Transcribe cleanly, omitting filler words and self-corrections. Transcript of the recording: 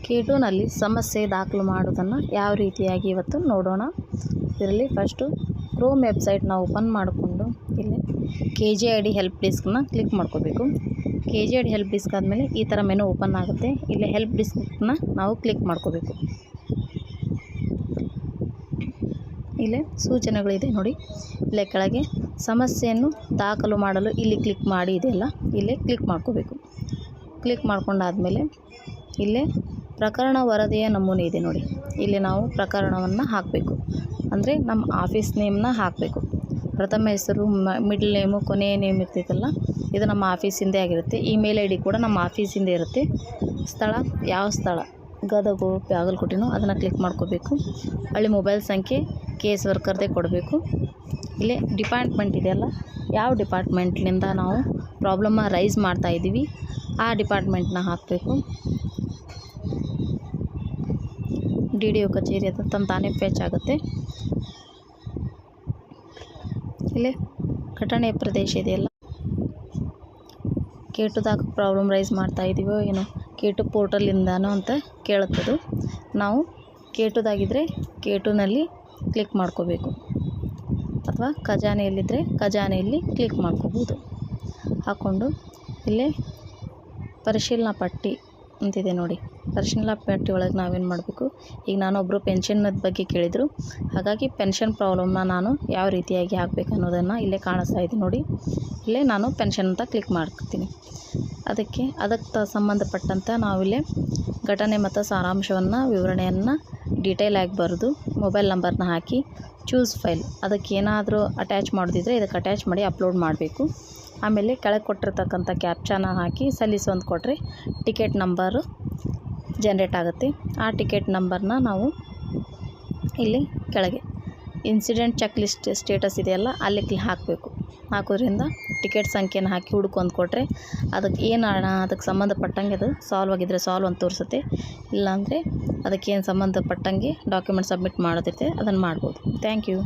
K2 ನಲ್ಲಿ ಸಮಸ್ಯೆ ದಾಖಲು ಮಾಡುವುದನ್ನು ಯಾವ ರೀತಿಯಾಗಿ ಇವತ್ತು ನೋಡೋಣ. ಇದರಲ್ಲಿ ಫಸ್ಟು ಕ್ರೋಮ್ ವೆಬ್ಸೈಟ್ನ ಓಪನ್ ಮಾಡಿಕೊಂಡು ಇಲ್ಲಿ KJID ಹೆಲ್ಪ್ ಡೆಸ್ಕ್ನ ಕ್ಲಿಕ್ ಮಾಡ್ಕೋಬೇಕು. KJID ಹೆಲ್ಪ್ ಡೆಸ್ಕ್ ಆದಮೇಲೆ ಈ ಥರ ಮೆನು ಓಪನ್ ಆಗುತ್ತೆ. ಇಲ್ಲಿ ಹೆಲ್ಪ್ ಡೆಸ್ಕ್ನ ನಾವು ಕ್ಲಿಕ್ ಮಾಡ್ಕೋಬೇಕು. ಇಲ್ಲೇ ಸೂಚನೆಗಳಿದೆ ನೋಡಿ. ಇಲ್ಲೇ ಕೆಳಗೆ ಸಮಸ್ಯೆಯನ್ನು ದಾಖಲು ಮಾಡಲು ಇಲ್ಲಿ ಕ್ಲಿಕ್ ಮಾಡಿ ಇದೆಯಲ್ಲ, ಇಲ್ಲೇ ಕ್ಲಿಕ್ ಮಾಡ್ಕೋಬೇಕು. ಕ್ಲಿಕ್ ಮಾಡ್ಕೊಂಡಾದಮೇಲೆ ಇಲ್ಲೇ ಪ್ರಕರಣ ವರದಿಯ ನಮೂನೆ ಇದೆ ನೋಡಿ. ಇಲ್ಲಿ ನಾವು ಪ್ರಕರಣವನ್ನು ಹಾಕಬೇಕು, ಅಂದರೆ ನಮ್ಮ ಆಫೀಸ್ ನೇಮ್ನ ಹಾಕಬೇಕು. ಪ್ರಥಮ ಹೆಸರು, ಮಿಡ್ಲ್ ನೇಮು, ಕೊನೆಯ ನೇಮ್ ಇರ್ತೈತಲ್ಲ, ಇದು ನಮ್ಮ ಆಫೀಸಿಂದೇ ಆಗಿರುತ್ತೆ. ಇಮೇಲ್ ID ಕೂಡ ನಮ್ಮ ಆಫೀಸಿಂದೇ ಇರುತ್ತೆ. ಸ್ಥಳ, ಯಾವ ಸ್ಥಳ, ಗದಗು ಬಾಗಲಕೋಟೆನೋ ಅದನ್ನು ಕ್ಲಿಕ್ ಮಾಡ್ಕೋಬೇಕು. ಅಲ್ಲಿ ಮೊಬೈಲ್ ಸಂಖ್ಯೆ ಕೇಸ್ ವರ್ಕರ್ದೇ ಕೊಡಬೇಕು. ಇಲ್ಲಿ ಡಿಪಾರ್ಟ್ಮೆಂಟ್ ಇದೆಯಲ್ಲ, ಯಾವ ಡಿಪಾರ್ಟ್ಮೆಂಟ್ನಿಂದ ನಾವು ಪ್ರಾಬ್ಲಮ್ಮ ರೈಸ್ ಮಾಡ್ತಾಯಿದ್ದೀವಿ ಆ ಡಿಪಾರ್ಟ್ಮೆಂಟ್ನ ಹಾಕಬೇಕು. DDO ಕಚೇರಿ ಅದು ತಾನೇ ಫೆಚ್ ಆಗುತ್ತೆ. ಇಲ್ಲಿ ಘಟನೆಯ ಪ್ರದೇಶ ಇದೆಯಲ್ಲ, K2ದಾಗ ಪ್ರಾಬ್ಲಮ್ ರೈಸ್ ಮಾಡ್ತಾ ಇದ್ದೀವೋ ಏನೋ, K2 ಪೋರ್ಟಲಿಂದನೋ ಅಂತ ಕೇಳುತ್ತದು. ನಾವು K2ದಾಗಿದ್ದರೆ K2ನಲ್ಲಿ ಕ್ಲಿಕ್ ಮಾಡ್ಕೋಬೇಕು, ಅಥವಾ ಖಜಾನೆಯಲ್ಲಿದ್ದರೆ ಖಜಾನೆಯಲ್ಲಿ ಕ್ಲಿಕ್ ಮಾಡ್ಕೋಬೋದು. ಹಾಕ್ಕೊಂಡು ಇಲ್ಲೇ ಪರಿಶೀಲನಾ ಪಟ್ಟಿ ಅಂತಿದೆ ನೋಡಿ. ಪರಿಶೀಲನಾ ಪಟ್ಟಿ ಒಳಗೆ ನಾವೇನು ಮಾಡಬೇಕು, ಈಗ ನಾನೊಬ್ಬರು ಪೆನ್ಷನ್ನದ ಬಗ್ಗೆ ಕೇಳಿದರು, ಹಾಗಾಗಿ ಪೆನ್ಷನ್ ಪ್ರಾಬ್ಲಮ್ನ ನಾನು ಯಾವ ರೀತಿಯಾಗಿ ಹಾಕಬೇಕು ಅನ್ನೋದನ್ನು ಇಲ್ಲೇ ಕಾಣಿಸ್ತಾ ಇದೆ ನೋಡಿ. ಇಲ್ಲೇ ನಾನು ಪೆನ್ಷನ್ ಅಂತ ಕ್ಲಿಕ್ ಮಾಡ್ತೀನಿ. ಅದಕ್ಕೆ ಸಂಬಂಧಪಟ್ಟಂತೆ ನಾವಿಲ್ಲೇ ಘಟನೆ ಮತ್ತು ಸಾರಾಂಶವನ್ನು, ವಿವರಣೆಯನ್ನು ಡೀಟೇಲ್ ಆಗಿ ಬರೆದು ಮೊಬೈಲ್ ನಂಬರ್ನ ಹಾಕಿ ಚೂಸ್ ಫೈಲ್, ಅದಕ್ಕೆ ಏನಾದರೂ ಅಟ್ಯಾಚ್ ಮಾಡೋದಿದ್ರೆ ಇದಕ್ಕೆ ಅಟ್ಯಾಚ್ ಮಾಡಿ ಅಪ್ಲೋಡ್ ಮಾಡಬೇಕು. ಆಮೇಲೆ ಕೆಳಗೆ ಕೊಟ್ಟಿರ್ತಕ್ಕಂಥ ಕ್ಯಾಪ್ಚಾನ ಹಾಕಿ ಸಲ್ಲಿಸು ಅಂತ ಕೊಟ್ಟರೆ ಟಿಕೆಟ್ ನಂಬರು ಜನ್ರೇಟ್ ಆಗುತ್ತೆ. ಆ ಟಿಕೆಟ್ ನಂಬರ್ನ ನಾವು ಇಲ್ಲಿ ಕೆಳಗೆ ಇನ್ಸಿಡೆಂಟ್ ಚೆಕ್ ಲಿಸ್ಟ್ ಸ್ಟೇಟಸ್ ಇದೆಯಲ್ಲ ಅಲ್ಲಿ ಹಾಕಬೇಕು. ಹಾಕೋದ್ರಿಂದ ಟಿಕೆಟ್ ಸಂಖ್ಯೆನ ಹಾಕಿ ಹುಡುಕು ಅಂತ ಕೊಟ್ಟರೆ ಅದಕ್ಕೆ ಏನು ಅದಕ್ಕೆ ಸಂಬಂಧಪಟ್ಟಂಗೆ ಅದು ಸಾಲ್ವ್ ಆಗಿದ್ದರೆ ಸಾಲ್ವ್ ಅಂತ ತೋರಿಸುತ್ತೆ. ಇಲ್ಲಾಂದರೆ ಅದಕ್ಕೇನು ಸಂಬಂಧಪಟ್ಟಂಗೆ ಡಾಕ್ಯುಮೆಂಟ್ ಸಬ್ಮಿಟ್ ಮಾಡೋದಿರುತ್ತೆ, ಅದನ್ನು ಮಾಡ್ಬೋದು. Thank you.